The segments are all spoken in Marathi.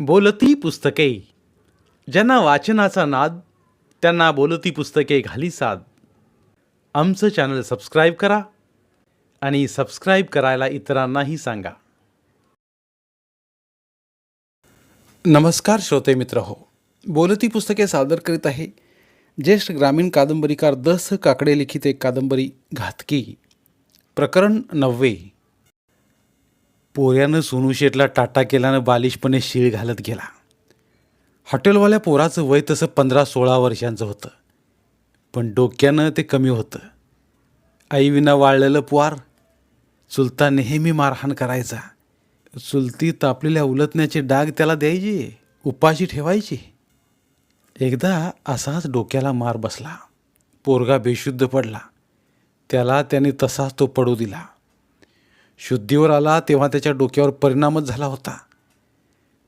बोलती पुस्तके. ज्यांना वाचनाचा नाद त्यांना बोलती पुस्तके घाली साद. आमचं चॅनल सबस्क्राईब करा आणि सबस्क्राईब करायला इतरांनाही सांगा. नमस्कार श्रोते मित्र हो, बोलती पुस्तके सादर करीत आहे ज्येष्ठ ग्रामीण कादंबरीकार द स काकडे लिखित एक कादंबरी घातकी. प्रकरण 9. पोऱ्यानं सोनूशेठला टाटा केल्यानं बालिशपणे शीळ घालत गेला. हॉटेलवाल्या पोराचं वय तसं 15-16 वर्षांचं होतं, पण डोक्यानं ते कमी होतं. आईविना वाळलेलं पुवार. चुलता नेहमी मारहाण करायचा. चुलती तापलेल्या उलटण्याचे डाग त्याला द्यायची, उपाशी ठेवायची. एकदा असाच डोक्याला मार बसला. पोरगा बेशुद्ध पडला. त्याला त्याने तसाच तो पडू दिला. शुद्धीवर आला तेव्हा त्याच्या डोक्यावर परिणामच झाला होता.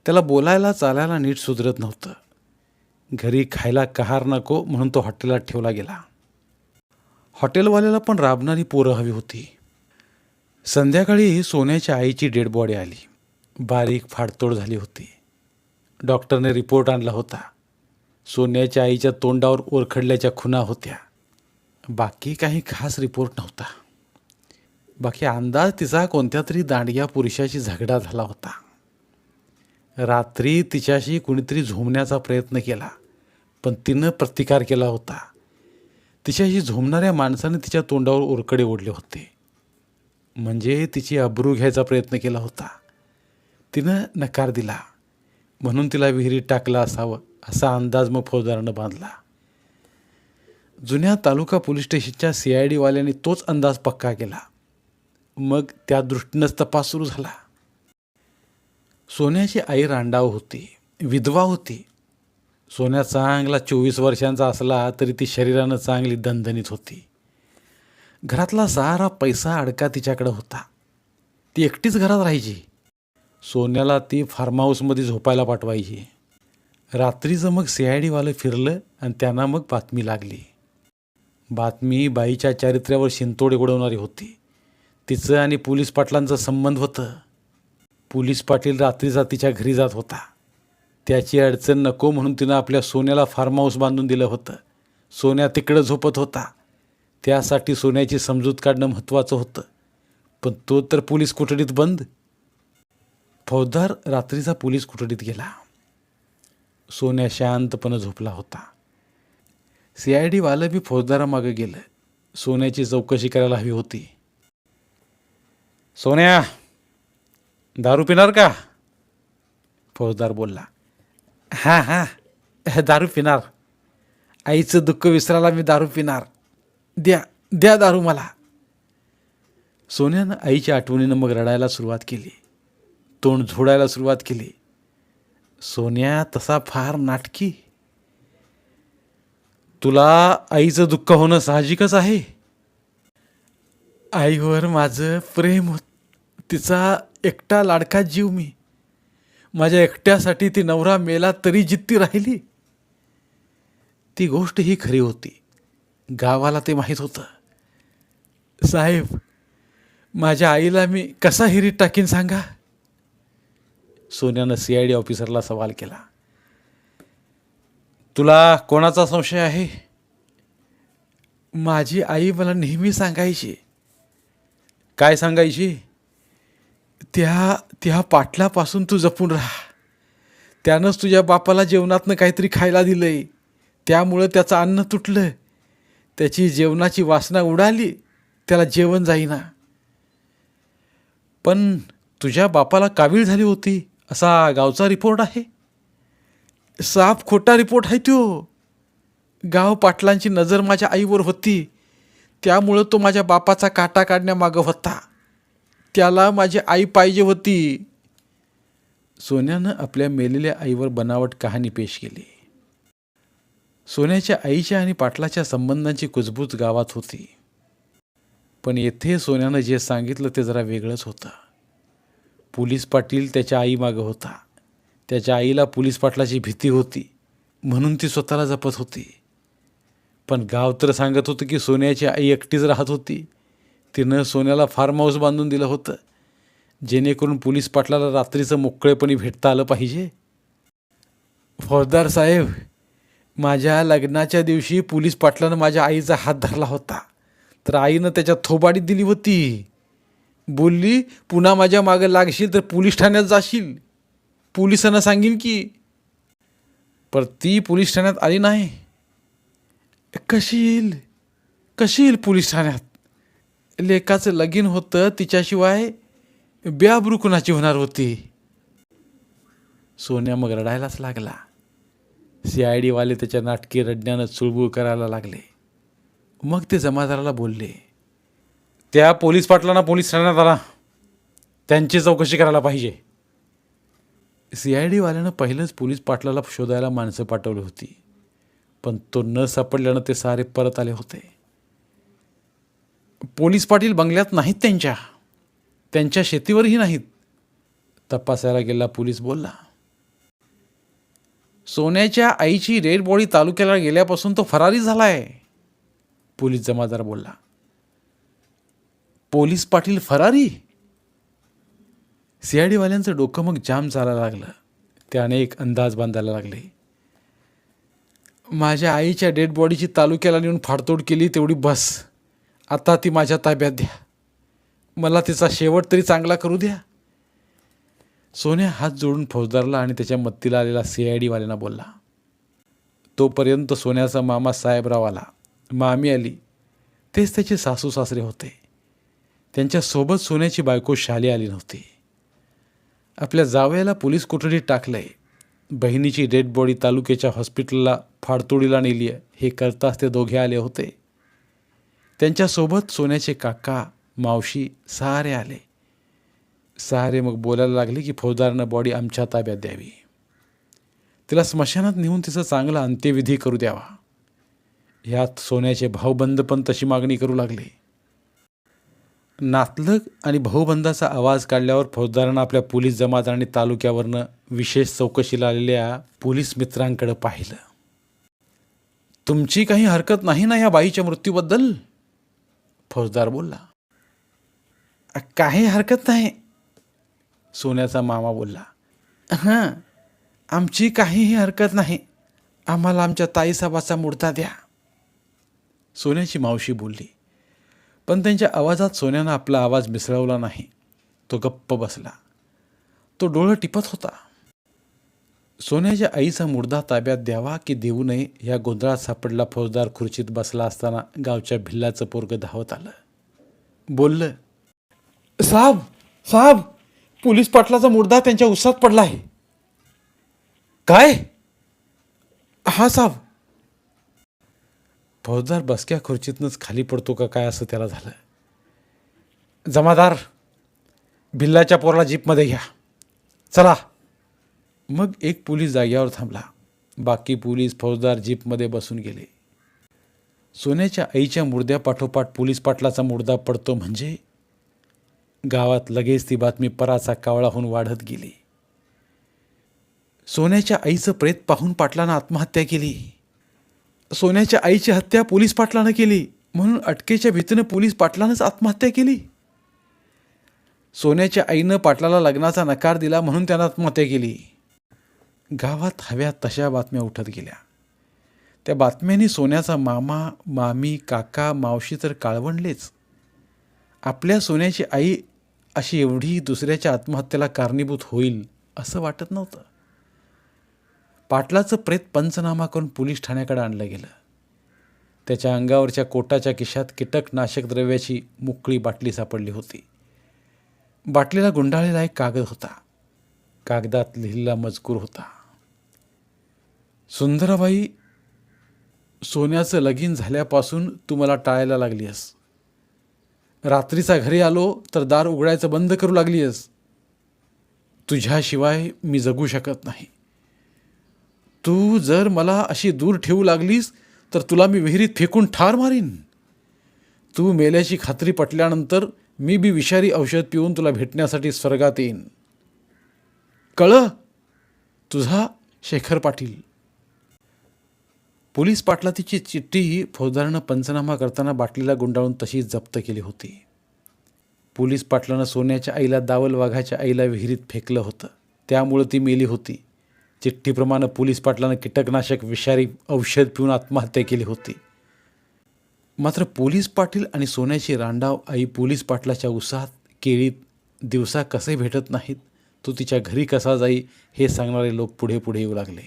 त्याला बोलायला चालायला नीट सुधरत नव्हतं. घरी खायला कहार नको म्हणून तो हॉटेलात ठेवला गेला. हॉटेलवाल्याला पण राबणारी पोरं हवी होती. संध्याकाळी सोन्याच्या आईची डेड बॉडी आली. बारीक फाडतोड झाली होती. डॉक्टरने रिपोर्ट आणला होता. सोन्याच्या आईच्या तोंडावर ओरखडल्याच्या खुणा होत्या. बाकी काही खास रिपोर्ट नव्हता. बाकी अंदाज तिचा कोणत्या तरी दांडग्या पुरुषाशी झगडा झाला होता. रात्री तिच्याशी कुणीतरी झोमण्याचा प्रयत्न केला, पण तिनं प्रतिकार केला होता. तिच्याशी झोमणाऱ्या माणसाने तिच्या तोंडावर ओरकडे ओढले होते. म्हणजे तिची अब्रू घ्यायचा प्रयत्न केला होता. तिनं नकार दिला म्हणून तिला विहिरीत टाकलं असावं असा अंदाज मग फौजदारानं बांधला. जुन्या तालुका पोलीस स्टेशनच्या CID वाल्यांनी तोच अंदाज पक्का केला. मग त्या दृष्टीनंच तपास सुरू झाला. सोन्याची आई रांडाव होती, विधवा होती. सोन्या चांगला 24 वर्षांचा असला तरी ती शरीरानं चांगली दणदणीत होती. घरातला सारा पैसा अडका तिच्याकडे होता. ती एकटीच घरात राहायची. सोन्याला ती फार्म हाऊसमध्ये झोपायला पाठवायची. रात्रीचं मग CID वालं फिरलं आणि त्यांना मग बातमी लागली. बातमी बाईच्या चारित्र्यावर शिंतोडे उडवणारी होती. तिचं आणि पोलीस पाटलांचा संबंध होतं. पोलीस पाटील रात्रीचा तिच्या घरी जात होता. त्याची अडचण नको म्हणून तिनं आपल्या सोन्याला फार्म हाऊस बांधून दिलं होतं. सोन्या तिकडं झोपत होता. त्यासाठी सोन्याची समजूत काढणं महत्त्वाचं होतं, पण तो तर पोलीस कोठडीत बंद. फौजदार रात्रीचा पोलीस कोठडीत गेला. सोन्या शांतपणे झोपला होता. CID वालं बी फौजदारामागं गेलं. सोन्याची चौकशी करायला हवी होती. सोन्या, दारू पिणार का? फौजदार बोलला. हां दारू पिणार. आईचं दुःख विसरायला मी दारू पिणार. द्या दारू मला. सोन्यानं आईच्या आठवणीनं मग रडायला सुरुवात केली. तोंड झोडायला सुरुवात केली. सोन्या तसा फार नाटकी. तुला आईचं दुःख होणं साहजिकच आहे. आईवर माझं प्रेम होत. तिचा एकटा लाडका जीव मी. माझ्या एकट्यासाठी ती नवरा मेला तरी जिद्दी राहिली. ती गोष्ट ही खरी होती. गावाला ते माहीत होतं. साहेब, माझ्या आईला मी कसा हिरीत टाकीन सांगा? सोन्यानं CID ऑफिसरला सवाल केला. तुला कोणाचा संशय आहे? माझी आई मला नेहमी सांगायची. काय सांगायची? त्या पाटलापासून तू जपून राहा. त्यानंच तुझ्या बापाला जेवणातनं काहीतरी खायला दिलंय. त्यामुळं त्याचं अन्न तुटलं. त्याची जेवणाची वासना उडाली. त्याला जेवण जाईना. पण तुझ्या बापाला कावीळ झाली होती असा गावचा रिपोर्ट आहे. साफ खोटा रिपोर्ट आहे तो. गाव पाटलांची नजर माझ्या आईवर होती. त्यामुळं तो माझ्या बापाचा काटा काढण्यामागं होता. त्याला माझी आई पाहिजे होती. सोन्यानं आपल्या मेलेल्या आईवर बनावट कहाणी पेश केली. सोन्याच्या आईच्या आणि पाटलाच्या संबंधांची कुजबूज गावात होती. पण येथे सोन्यानं जे सांगितलं ते जरा वेगळंच होतं. पोलीस पाटील त्याच्या आईमागं होता. त्याच्या आईला पोलीस पाटलाची भीती होती म्हणून ती स्वतःला जपत होती. पण गाव तर सांगत होतं की सोन्याची आई एकटीच राहत होती. तिनं सोन्याला फार्म हाऊस बांधून दिलं होतं जेणेकरून पोलीस पाटलाला रात्रीचं मोकळेपणी भेटता आलं पाहिजे. फौजदार साहेब, माझ्या लग्नाच्या दिवशी पोलीस पाटलानं माझ्या आईचा हात धरला होता, तर आईनं त्याच्या थोबाडीत दिली होती. बोलली, पुन्हा माझ्या मागं लागशील तर पोलीस ठाण्यात जाशील, पोलिसांना सांगीन की. पर ती पोलीस ठाण्यात आली नाही. कशी येईल पोलीस ठाण्यात? लेकाचं लगीन होतं, तिच्याशिवाय बेआबरू कुणाची होणार होती. सोन्या मग रडायलाच लागला. CID वाले त्याच्या नाटकी रडण्यानं चुळबुळ करायला लागले. मग ते जमादाराला बोलले, त्या पोलीस पाटलांना पोलीस ठाण्यात आला, त्यांची चौकशी करायला पाहिजे. CID वाल्यानं पहिलंच पोलीस पाटलाला शोधायला माणसं पाठवली होती, पण तो न सापडल्यानं ते सारे परत आले होते. पोलीस पाटील बंगल्यात नाहीत, त्यांच्या शेतीवरही नाहीत. तपासायला गेला पोलीस बोलला, सोन्याच्या आईची डेड बॉडी तालुक्याला गेल्यापासून तो फरारी झालाय. पोलीस जमादार बोलला, पोलीस पाटील फरारी? CID वाल्यांचं डोकं मग जाम चालायला लागलं. त्याने एक अंदाज बांधायला लागले. माझ्या आईच्या डेड बॉडीची तालुक्याला नेऊन फाडतोड केली तेवढी बस. आता ती माझ्या ताब्यात द्या, मला तिचा शेवट तरी चांगला करू द्या. सोन्या हात जोडून फौजदारला आणि त्याच्या मदतीला आलेला CID वाल्यांना बोलला. तोपर्यंत सोन्याचा मामा साहेबराव आला, मामी आली, तेच त्याचे सासू सासरे होते. त्यांच्यासोबत सोन्याची बायको शाली आली नव्हती. आपल्या जावयाला पोलीस कोठडीत टाकलंय, बहिणीची डेड बॉडी तालुक्याच्या हॉस्पिटलला फाडतोडीला नेली आहे हे करताच ते दोघे आले होते. त्यांच्यासोबत सोन्याचे काका मावशी सारे आले. सारे मग बोलायला लागले की फौजदारानं बॉडी आमच्या ताब्यात द्यावी, तिला स्मशानात नेऊन तिचं चांगला अंत्यविधी करू द्यावा. ह्यात सोन्याचे भाऊबंद पण तशी मागणी करू लागले. नातलग आणि भाऊबंदाचा आवाज काढल्यावर फौजदारानं आपल्या पोलीस जमात आणि तालुक्यावरनं विशेष चौकशीला आलेल्या पोलीस मित्रांकडे पाहिलं. तुमची काही हरकत नाही ना या बाईच्या मृत्यूबद्दल? फौजदार बोलला. काही हरकत नाही, सोन्याचा मामा बोलला. हां, आमची काहीही हरकत नाही, आम्हाला आमच्या ताईसाहेबाचा मुर्दा द्या. सोन्याची मावशी बोलली, पण त्यांच्या आवाजात सोन्यानं आपला आवाज मिसळवला नाही. तो गप्प बसला. तो डोळं टिपत होता. सोन्याच्या आईचा मुर्दा ताब्यात द्यावा की देऊ नये या गोंधळात सापडला फौजदार खुर्चीत बसला असताना गावच्या भिल्लाचं पोरगं धावत आलं. बोललं, साहेब, पोलीस पाटलाचा मुर्दा त्यांच्या उसात पडला आहे. काय? हा साहेब. फौजदार बसक्या खुर्चीतनंच खाली पडतो का काय असं त्याला झालं. जमादार, भिल्लाच्या पोराला जीपमध्ये घ्या, चला. मग एक पोलीस जाग्यावर थांबला. बाकी पोलीस फौजदार जीपमध्ये बसून गेले. सोन्याच्या आईच्या मुर्द्यापाठोपाठ पोलीस पाटलाचा मुर्दा पडतो म्हणजे गावात लगेच ती बातमी पराचा कावळा होऊन वाढत गेली. सोन्याच्या आईचं प्रेत पाहून पाटलानं आत्महत्या केली. सोन्याच्या आईची हत्या पोलीस पाटलानं केली म्हणून अटकेच्या भीतीनं पोलीस पाटलानंच आत्महत्या केली. सोन्याच्या आईनं पाटलाला लग्नाचा नकार दिला म्हणून त्यानं आत्महत्या केली. गावात हव्या तशा बातम्या उठत गेल्या. त्या बातम्यांनी सोन्याचा मामा मामी काका मावशी तर काळवंडलेच. आपल्या सोन्याची आई अशी एवढी दुसऱ्याच्या आत्महत्येला कारणीभूत होईल असं वाटत नव्हतं. पाटलाचं प्रेत पंचनामा करून पोलीस ठाण्याकडे आणलं गेलं. त्याच्या अंगावरच्या कोटाच्या खिशात कीटकनाशक द्रव्याची मोकळी बाटली सापडली होती. बाटलीला गुंडाळलेला एक कागद होता. कागदात लिहिलेला मजकूर होता, सुंदराबाई, सोन्याचं लगीन झाल्यापासून तू मला टाळायला लागली आहेस. रात्रीचा घरी आलो तर दार उघडायचं बंद करू लागली आहेस. तुझ्याशिवाय मी जगू शकत नाही. तू जर मला अशी दूर ठेवू लागलीस तर तुला मी विहिरीत फेकून ठार मारीन. तू मेल्याची खात्री पटल्यानंतर मी बी विषारी औषध पिऊन तुला भेटण्यासाठी स्वर्गात येईन. कळलं? तुझा शेखर पाटील. पोलीस पाटलाची चिठ्ठी फौजदारानं पंचनामा करताना बाटलीला गुंडाळून तशीच जप्त केली होती. पोलीस पाटलानं सोन्याच्या आईला दावल वाघाच्या आईला विहिरीत फेकलं होतं, त्यामुळं ती मेली होती. चिठ्ठीप्रमाणे पोलीस पाटलानं कीटकनाशक विषारी औषध पिऊन आत्महत्या केली होती. मात्र पोलीस पाटील आणि सोन्याची रांडाव आई पोलीस पाटलाच्या उसात केळीत दिवसा कसे भेटत नाहीत, तो तिच्या घरी कसा जाई हे सांगणारे लोक पुढे पुढे येऊ लागले.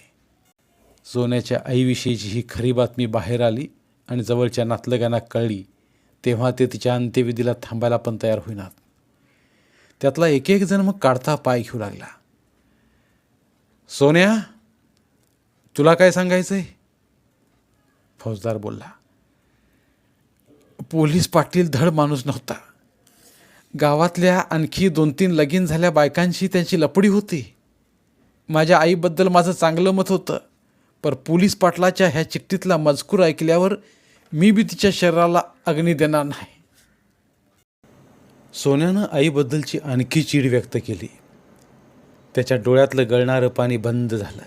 सोन्याच्या आईविषयीची ही खरी बातमी बाहेर आली आणि जवळच्या नातलगांना कळली तेव्हा ते तिच्या अंत्यविधीला थांबायला पण तयार होईनात. त्यातला एक एक जण मग काढता पाय घेऊ लागला. सोन्या, तुला काय सांगायचंय? फौजदार बोलला. पोलीस पाटील धड माणूस नव्हता. गावातल्या आणखी 2-3 लगीन झाल्या बायकांशी त्यांची लपडी होती. माझ्या आईबद्दल माझं चांगलं मत होतं, पण पोलीस पाटलाच्या ह्या चिठ्ठीतला मजकूर ऐकल्यावर मी बी तिच्या शरीराला अग्नी देणार नाही. सोन्यानं आईबद्दलची आणखी चीड व्यक्त केली. त्याच्या डोळ्यातलं गळणारं पाणी बंद झालं.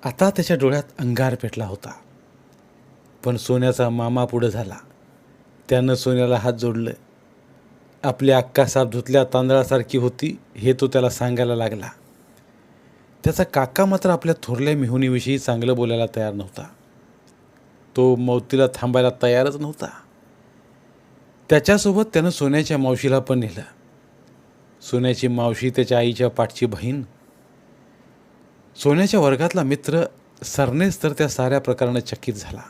आता त्याच्या डोळ्यात अंगार पेटला होता. पण सोन्याचा मामा पुढं झाला. त्यानं सोन्याला हात जोडलं. आपली अक्का साप धुतल्या तांदळासारखी होती हे तो त्याला सांगायला लागला. त्याचा काका मात्र आपल्या थोरल्या मेहुणीविषयी चांगलं बोलायला तयार नव्हता. तो मौतीला थांबायला तयारच नव्हता. त्याच्यासोबत त्यानं सोन्याच्या मावशीला पण नेलं. सोन्याची मावशी त्याच्या आईच्या पाठची बहीण. सोन्याच्या वर्गातला मित्र सरनेच तर त्या साऱ्या प्रकारानं चकित झाला.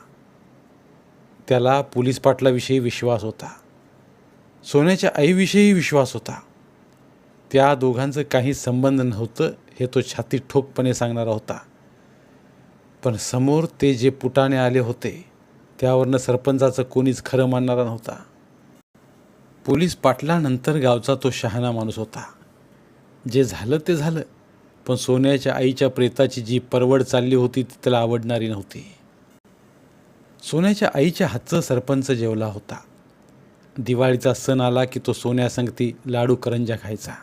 त्याला पोलीस पाटलाविषयी विश्वास होता. सोन्याच्या आईविषयी विश्वास होता. त्या दोघांचं काही संबंध नव्हतं हे तो छाती ठोकपणे सांगणारा होता. पण समोर ते जे पुटाणे आले होते त्यावरनं सरपंचाचं कोणीच खरं मानणारा नव्हता. पोलीस पाटलानंतर गावचा तो शहाणा माणूस होता. जे झालं ते झालं, पण सोन्याच्या आईच्या प्रेताची जी परवड चालली होती ती त्याला आवडणारी नव्हती. सोन्याच्या आईच्या हातचं सरपंच जेवला होता. दिवाळीचा सण आला की तो सोन्यासंगती लाडू करंज्या खायचा.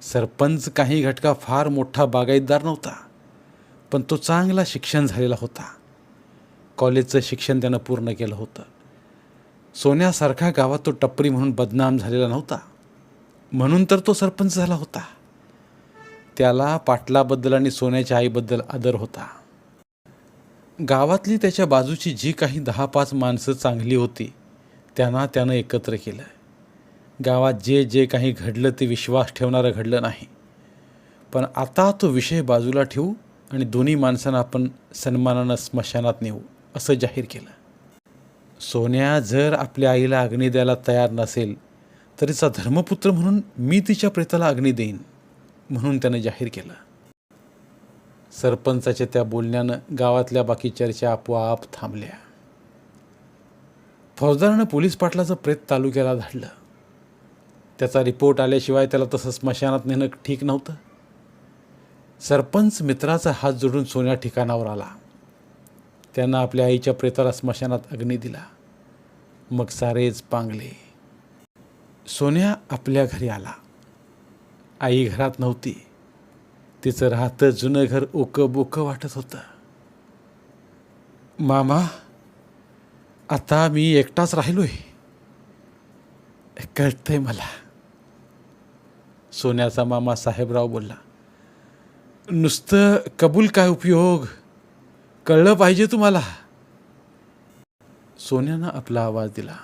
सरपंच काही घटका फार मोठा बागायतदार नव्हता, पण तो चांगला शिक्षण झालेला होता. कॉलेजचं शिक्षण त्यानं पूर्ण केलं होतं. सोन्यासारखा गावात तो टपरी म्हणून बदनाम झालेला नव्हता, म्हणून तर तो सरपंच झाला होता. त्याला पाटलाबद्दल आणि सोन्याच्या आईबद्दल आदर होता. गावातली त्याच्या बाजूची जी काही 10-5 माणसं चांगली होती त्यांना त्यानं एकत्र केलं. गावात जे जे काही घडलं ते विश्वास ठेवणारं घडलं नाही. पण आता तो विषय बाजूला ठेवू आणि दोन्ही माणसांना आपण सन्मानानं स्मशानात नेऊ असं जाहीर केलं. सोन्या जर आपल्या आईला अग्नी द्यायला तयार नसेल तर तिचा धर्मपुत्र म्हणून मी तिच्या प्रेताला अग्नी देईन म्हणून त्यानं जाहीर केलं. सरपंचाच्या त्या बोलण्यानं गावातल्या बाकी चर्चा आपोआप थांबल्या. फौजदारानं पोलीस पाटलाचं प्रेत तालुक्याला धाडलं. त्याचा रिपोर्ट आल्याशिवाय त्याला तसं स्मशानात नेणं ठीक नव्हतं. सरपंच मित्राचा हात जोडून सोन्या ठिकाणावर आला. त्यानं आपल्या आईच्या प्रेताला स्मशानात अग्नी दिला. मग सारेच पांगले. सोन्या आपल्या घरी आला. आई घरात नव्हती. तिचं राहतं जुनं घर ओकं बोकं वाटत होतं. मामा, आता मी एकटाच राहिलोय, कळतंय मला. सोन्याचा मामा साहेबराव बोलला. नुसतं कबूल काय उपयोग, कळलं पाहिजे तुम्हाला. सोन्यानं आपला आवाज दिला.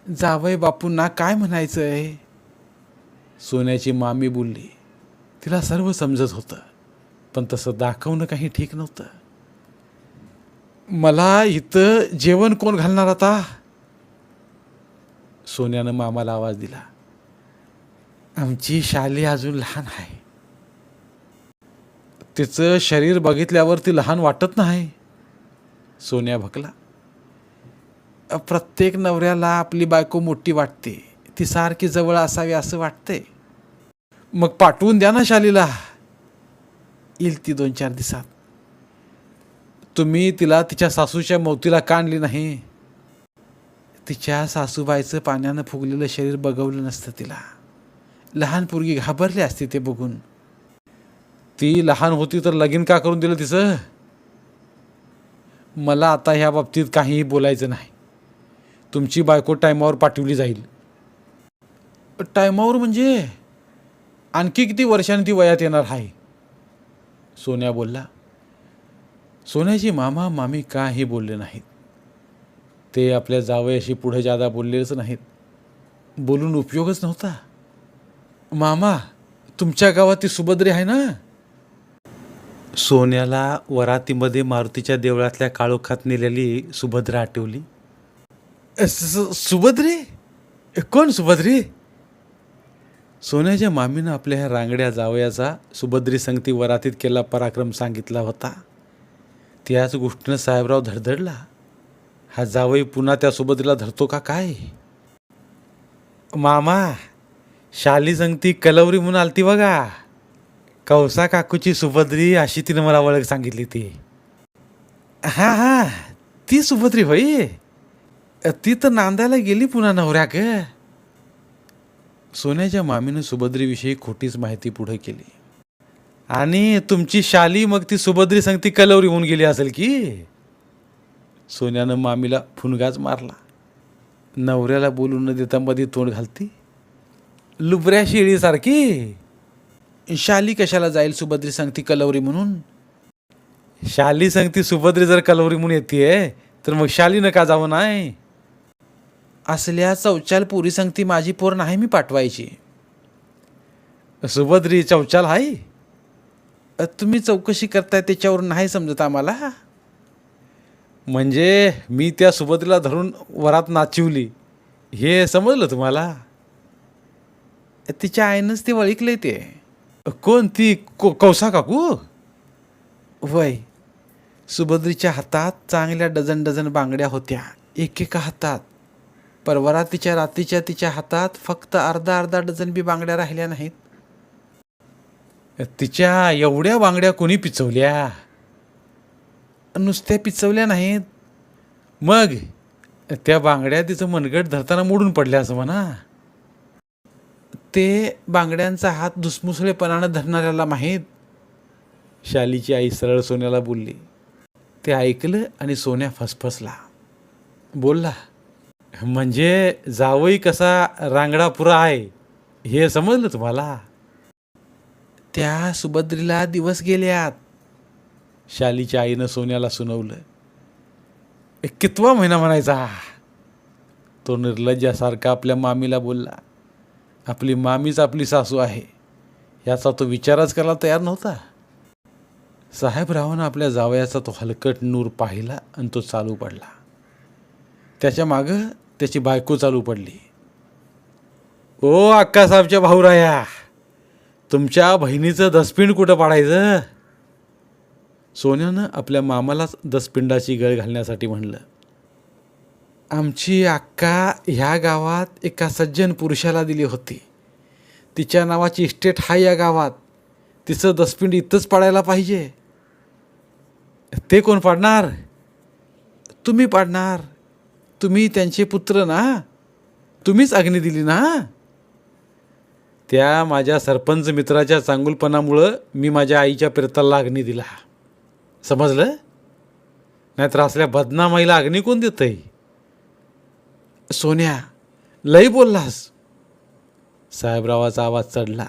जावई बापूंना काय म्हणायचंय? सोन्याची मामी बोलली. तिला सर्व समजत होतं, पण तसं दाखवणं काही ठीक नव्हतं. मला इथं जेवण कोण घालणार आता? सोन्यानं मामाला आवाज दिला. आमची शाली अजून लहान आहे. तिचं शरीर बघितल्यावर ती लहान वाटत नाही. सोन्या भकला. प्रत्येक नवऱ्याला आपली बायको मोठी वाटते, ती सारखी जवळ असावी असं वाटते. मग पाठवून द्या ना शालीला, येईल ती 2-4 दिवसात. तुम्ही तिला तिच्या सासूच्या मौतीला का आणली नाही? तिच्या सासूबाईचं पाण्यानं फुगलेलं शरीर बघवलं नसतं तिला. लहान पोरगी घाबरली असती ते बघून. ती लहान होती तर लगीन का करून दिलं तिचं? मला आता ह्या बाबतीत काहीही बोलायचं नाही. तुमची बायको टायमावर पाठवली जाईल. टायमावर म्हणजे आणखी किती वर्षांनी ती वयात येणार आहे? सोन्या बोलला. सोन्याचे मामा मामी काही बोलले नाहीत. ते आपल्या जावयाशी पुढे जादा बोललेच नाहीत. बोलून उपयोगच नव्हता. मामा, तुमच्या गावात ती सुभद्री आहे ना? सोन्याला वरातीमध्ये मारुतीच्या देवळातल्या काळोखात नेलेली सुभद्रा आठवली. सुभद्री? कोण सुभद्री? सोन्याच्या मामीनं आपल्या ह्या रांगड्या जावयाचा सुभद्री संगती वरातीत केला पराक्रम सांगितला होता. त्याच गोष्टीनं साहेबराव धडधडला. हा जावई पुन्हा त्या सुभद्रीला धरतो का काय? मामा, शाली संगती कलवरी म्हणून आलती बघा. कौसा काकूची सुभद्री अशी तिनं मला ओळख सांगितली ती. हां हां, ती सुभद्री होई. ती तर नांदायला गेली पुन्हा नवऱ्याक. सोन्याच्या मामीनं सुभद्रीविषयी खोटीच माहिती पुढे केली. आणि तुमची शाली मग ती सुभद्री संगती कलवरी होऊन गेली असेल की? सोन्यानं मामीला फुनगाच मारला. नवऱ्याला बोलून न देता मध्ये तोंड घालती. लुबऱ्या शेळीसारखी. शाली कशाला जाईल सुभद्री संगती कलवरी म्हणून? शाली संगती सुभद्री जर कलवरी म्हणून येते तर मग शालीनं का जावं नाही? असल्या चौचाल पुरी संगती माझी पोर नाही मी पाठवायची. सुभद्री चौचाल आहे? तुम्ही चौकशी करताय त्याच्यावरून नाही समजत आम्हाला. म्हणजे मी त्या सुभद्रीला धरून वरात नाचिवली हे समजलं तुम्हाला? तिच्या आईनंच ते वळिकले. ते कोण? ती कौसा काकू? वय. सुभद्रीच्या हातात चांगल्या डझन डझन बांगड्या होत्या, एकेका हातात. परवरातीच्या रात्रीच्या तिच्या हातात फक्त अर्धा अर्धा डझन बी बांगड्या राहिल्या नाहीत. तिच्या एवढ्या बांगड्या कोणी पिचवल्या? नुसत्या पिचवल्या नाहीत, मग त्या बांगड्या तिचं मनगट धरताना मोडून पडल्या असं म्हणा. ते बांगड्यांचा हात धुसमुसळेपणानं धरणाऱ्याला माहीत. शालीची आई सरळ सोन्याला बोलली. ते ऐकलं आणि सोन्या फसफसला. बोलला, म्हणजे जावई कसा रांगडापुरा आहे हे समजलं तुम्हाला? त्या सुभद्रीला दिवस गेल्यात. शालीच्या आईनं सोन्याला सुनवलं. कितवा महिना म्हणायचा? तो निर्लज्जासारखा आपल्या मामीला बोलला. आपली मामीच आपली सासू आहे याचा तो विचारच करायला तयार नव्हता. साहेबरावानं आपल्या जावयाचा तो हलकट नूर पाहिला आणि तो चालू पडला. त्याच्या मागं त्याची बायको चालू पडली. ओ अक्कासाहेबच्या भाऊराया, तुमच्या बहिणीचं दसपिंड कुठं पाडायचं? सोन्यानं आपल्या मामालाच दसपिंडाची गळ घालण्यासाठी म्हणलं. आमची अक्का ह्या गावात एका सज्जन पुरुषाला दिली होती. तिच्या नावाची इस्टेट हाय या गावात. तिचं दसपिंड इथंच पाडायला पाहिजे. ते कोण पाडणार? तुम्ही पाडणार. तुम्ही त्यांचे पुत्र ना, तुम्हीच अग्नी दिली ना. त्या माझ्या सरपंच मित्राच्या चांगुलपणामुळं मी माझ्या आईच्या प्रेताला अग्नी दिला. समजलं? नाहीतर असल्या बदनामाईला अग्नी कोण देतंय? सोन्या, लई बोललास. साहेबरावाचा आवाज चढला.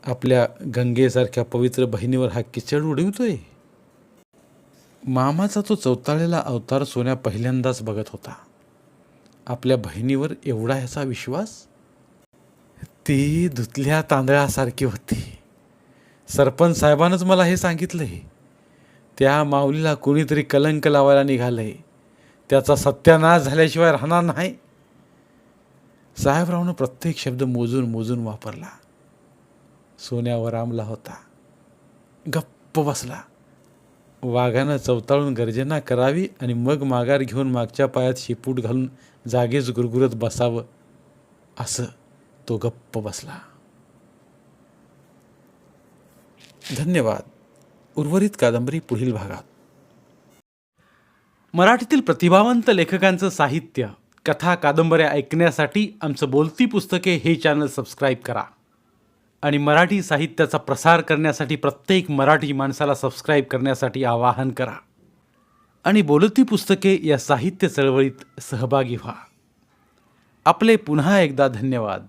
आपल्या गंगेसारख्या पवित्र बहिणीवर हा किचड उडवतोय. मामाचा तो चौताळलेला अवतार सोन्या पहिल्यांदाच बघत होता. आपल्या बहिणीवर एवढा ह्याचा विश्वास. ती धुतल्या तांदळासारखी होती. सरपंच साहेबानंच मला हे सांगितलंय. त्या माऊलीला कोणीतरी कलंक लावायला निघालंय. त्याचा सत्यानाश झाल्याशिवाय राहणार नाही. साहेबरावनं प्रत्येक शब्द मोजून मोजून वापरला. सोन्यावर आमला होता. गप्प बसला. वाघानं चवताळून गर्जना करावी आणि मग माघार घेऊन मागच्या पायात शेपूट घालून जागेच गुरगुरत बसावं असं तो गप्प बसला. धन्यवाद. उर्वरित कादंबरी पुढील भागात. मराठीतील प्रतिभावंत लेखकांचं साहित्य, कथा, कादंबऱ्या ऐकण्यासाठी आमचं बोलती पुस्तके हे चॅनल सबस्क्राईब करा आणि मराठी साहित्याचा प्रसार करण्यासाठी प्रत्येक मराठी माणसाला सबस्क्राईब करण्यासाठी आवाहन करा आणि बोलती पुस्तके या साहित्य चळवळीत सहभागी व्हा. आपले पुन्हा एकदा धन्यवाद.